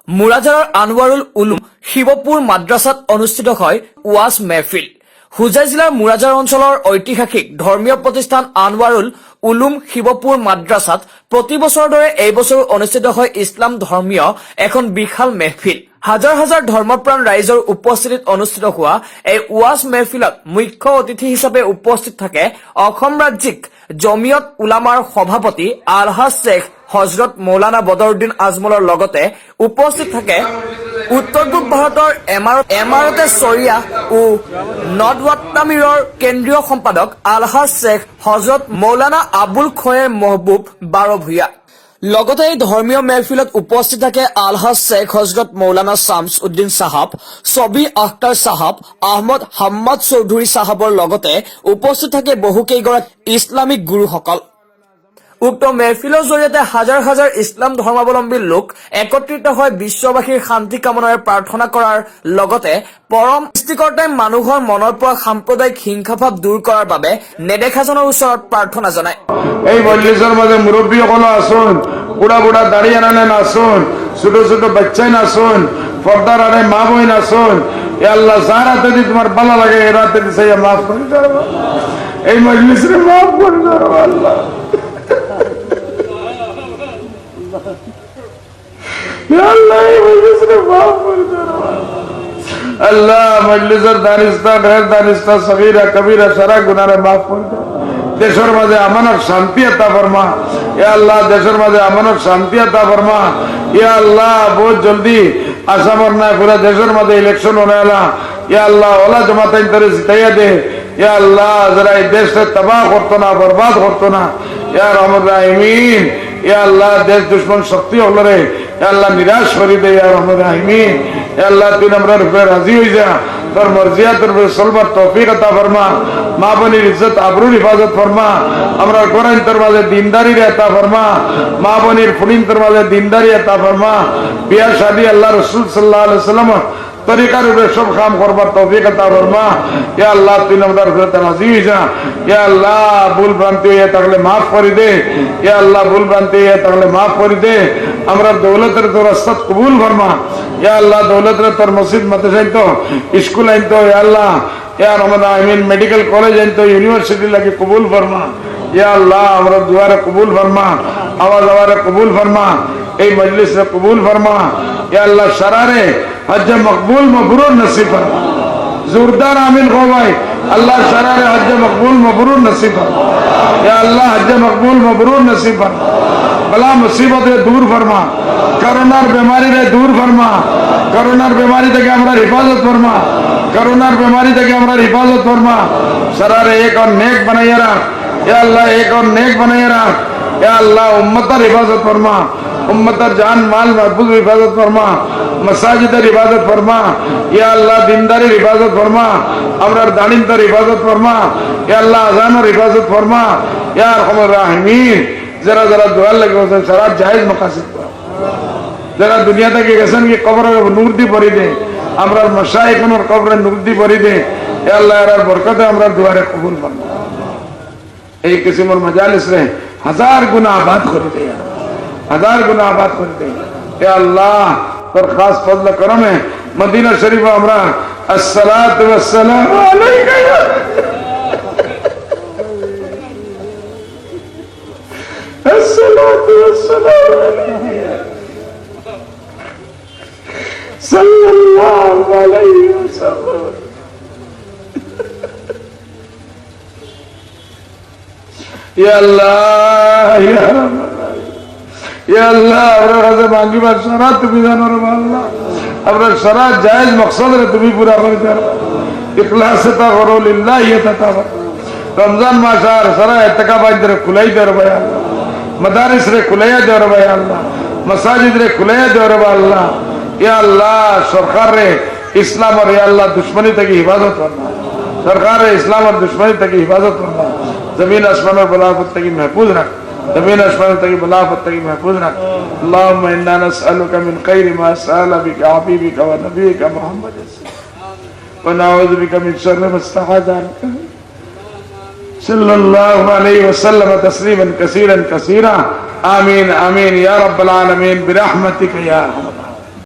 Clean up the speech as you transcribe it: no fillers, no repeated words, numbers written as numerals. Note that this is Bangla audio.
মুৰাজাৰৰ আনৱাৰুল উলুম শিৱপুৰ মাদ্ৰাছাত অনুষ্ঠিত হয় ওয়াজ মেহফিল। হোজাই জিলাৰ মুৰাজাৰ অঞ্চলৰ ঐতিহাসিক ধৰ্মীয় প্ৰতিষ্ঠান আনৱাৰুল উলুম শিৱপুৰ মাদ্ৰাছাত প্ৰতি বছৰৰ দৰে এই বছৰো অনুষ্ঠিত হয় ইছলাম ধৰ্মীয় এখন বিশাল মেহফিল। হাজাৰ হাজাৰ ধৰ্মপ্ৰাণ ৰাইজৰ উপস্থিতিত অনুষ্ঠিত হোৱা এই ওয়াজ মেহফিলত মুখ্য অতিথি হিচাপে উপস্থিত থাকে অসম ৰাজ্যিক জমিয়ত উলামাৰ সভাপতি আলহাজ শ্বেখ হজৰত মৌলানা বদৰুদ্দিন আজমলৰ লগতে উপস্থিত থাকে উত্তৰ পূব ভাৰতৰ এমাৰতে চৰিয়া ও নদৱাত্তামিৰৰ কেন্দ্ৰীয় সম্পাদক আলহাজ শ্বেখ হজৰত মৌলানা আবুল খয়েৰ মহবুব বাৰভূঞা। লগতে এই ধৰ্মীয় মেহফিলত উপস্থিত থাকে আলহাজ শ্বেখ হজৰত মৌলানা শামছ উদ্দিন চাহাব, ছবি আখতাৰ চাহাব, আহমদ হাম্মাদ চৌধুৰী চাহাবৰ লগতে উপস্থিত থাকে বহুকেইগৰাকী ইছলামিক গুৰুসকল। উক্ত মেহফিলৰ জৰিয়তে হাজাৰ হাজাৰ ইছলাম ধৰ্মাৱলম্বী লোক একত্ৰিত হৈ বিশ্ববাসীৰ শান্তি কামনাৰে প্ৰাৰ্থনা কৰাৰ লগতে পৰম সৃষ্টিকৰ্তাই মানুহৰ মনৰ পৰা সাম্প্ৰদায়িক হিংসাভাৱ দূৰ কৰাৰ বাবে নেদেখাজনৰ ওচৰত প্ৰাৰ্থনা জনায়। এই মজলিসের মাঝে মুরব্বীসকল আসুন, বুড়া বুড়া দাড়ি আনানে আসুন, ছোট ছোট বাচ্চাই আসুন, পর্দার আনে মা বোন আসুন। এ আল্লাহ যার হাতে দিয়ে তোমার ভালো লাগে এর হাতে দিয়ে মাফ করে দেবো, এই মজলিসে মাফ করে দেবো আল্লাহ। আল্লাহ মজলিসের দানিস্তা ঢের দানিস্তা সগীরা কবিরা সারা গুনারে মাফ করে দাও। দেশের মাঝে আমানত শান্তি আতা ফরমা, এ আল্লাহ দেশের মাঝে আমানত শান্তি আতা ফরমা। এ আল্লাহ বহুত জলদি আসামর না পুরা দেশের মাঝে ইলেকশন হনে আলা, এ আল্লাহ ওলা জমাতাইন তরে জিতাইয়া দে। এ আল্লাহ যারা এই দেশে তবাহ করতো না, বরবাদ করতো না, ইয়া রহমান রাহিমিন। এ আল্লাহ দেশ দুশ্মন শক্তি হলো রে, এ আল্লাহ নিরাশ করি দে ইয়া রহমান রাহিমিন। এ আল্লাহ তুই আমরা রূপে রাজি হয়ে যা, তোর মর্জিয়া তোর চলবার তৌফিক আতা ফরমা। মা বোনের ইজ্জত আবরুর হিফাজত ফরমা। আমরা কোরআন তোর মাঝে দিনদারি আতা ফরমা। মা বোনের ফুলিন তোর মাঝে দিনদারি আতা ফরমা। বিয়া শাদী আল্লাহ রসুল সাল্লাল্লাহু আলাইহি ওয়াসাল্লাম তরিকার উপরে সব কাম করবার তৌফিক আতা ফরমা। ইয়া আল্লাহ তুই আমরা রূপে রাজি হয়ে যা। ইয়া আল্লাহ ভুল ভ্রান্তি হয়ে থাকলে মাফ করে দে। ইয়া আল্লাহ ভুল ভ্রান্তি হয়ে থাকলে মাফ করে দে। আমরা দৌলতের তোর রাস্তা কবুল ফরমা। ইয়া আল্লাহ দৌলতের তোর মসজিদ মাদ্রাসা আইতো, স্কুল আইতো, ইয়া আল্লাহ ইয়া রহমান রাহিমিন মেডিকেল কলেজ আইতো, ইউনিভার্সিটি লাগে কবুল ফরমা। ইয়া আল্লাহ আমরা দুয়ারে কবুল ফরমা, আওয়াজ আওয়ারে কবুল ফরমা, এই মজলিসে কবুল ফরমা। ইয়া আল্লাহ সারারে হজ মকবুল মবরুর নসিব ফরমা। जोरदार आमीन हो भाई। अल्लाह शरारे हज मकबूल मबरूर नसीब फरमा। या अल्लाह हज मकबूल मबरूर नसीब फरमा। बला मुसीबत दूर फरमा, कोरोनार बीमारी रे दूर फरमा। कोरोनार बीमारी থেকে আমরা হিফাজত ফরমা, कोरोनार बीमारी থেকে আমরা হিফাজত ফরমা। शरारे एक और नेक बनाइए रख, या अल्लाह एक और नेक बनाइए रख। या अल्लाह उम्मतर हिफाजत फरमा, उम्मतर जान माल महफूज हिफाजत फरमा, मसाजिদের ইবাদত ফরমা। ইয়া আল্লাহ দিনদারির ইবাদত ফরমা, আমরার দানিমদার ইবাদত ফরমা। ইয়া আল্লাহ আযানের ইবাদত ফরমা। ইয়া আরহামার রাহিমিন। যারা যারা দোয়া লাগে ওদের সারা জায়েজ মাকাসিদ কর। যারা দুনিয়া থেকে গেছেন কি কবরে নূর দি ভরি দে, আমরার মাশায়েখের কবরে নূর দি ভরি দে। ইয়া আল্লাহ এর বরকতে আমরা দুয়ারে কবুল ফরমা। এই কিসমর মাজালিস রে হাজার গুনাহ আবাদ করে দে, হাজার গুনাহ আবাদ করে দে। ইয়া আল্লাহ पर खास फजल करम है मदीना शरीफ हमरा अस्सलातु वस्सलामु अलैका अस्सलातु वस्सलामु अलैका सल्लल्लाहु अलैहि वसल्लम। या अल्लाह या या अल्लाह আমরা কাছে মাগিবার সারা তুমি জানো রে আল্লাহ। আমরা সারা জায়েজ মকসদ রে তুমি পুরা করে দাও। ইখলাস তা করো লিল্লাহি তাতাবা। রমজান মাস আর সারা ইতিকাফ আইদরে খুলাই দাও রে আল্লাহ। মাদারিস রে খুলাই দাও রে আল্লাহ। মসজিদ রে খুলাই দাও রে আল্লাহ। ইয়া আল্লাহ সরকার রে ইসলাম আর ইয়া আল্লাহ দুশমনী থেকে হিফাজত করনা। সরকার রে ইসলাম আর দুশমনী থেকে হিফাজত করনা। জমিন আসমানের বলাফত থেকে महफूज रख। जमीन आसमान तक बलाफत तक महफूज रख। अल्लाहुम्मा इन्ना नसअलुका मिन खैरि मा सअला बिका हबीबिका व नबियिका मुहम्मद व नऊज़ु बिका मिन शर्रि मा इस्तआज़ा सल्लल्लाहु अलैहि वसल्लम तस्लीमन कसीरन कसीरा। आमीन आमीन या रब्बल आलमीन बिरहमतिका या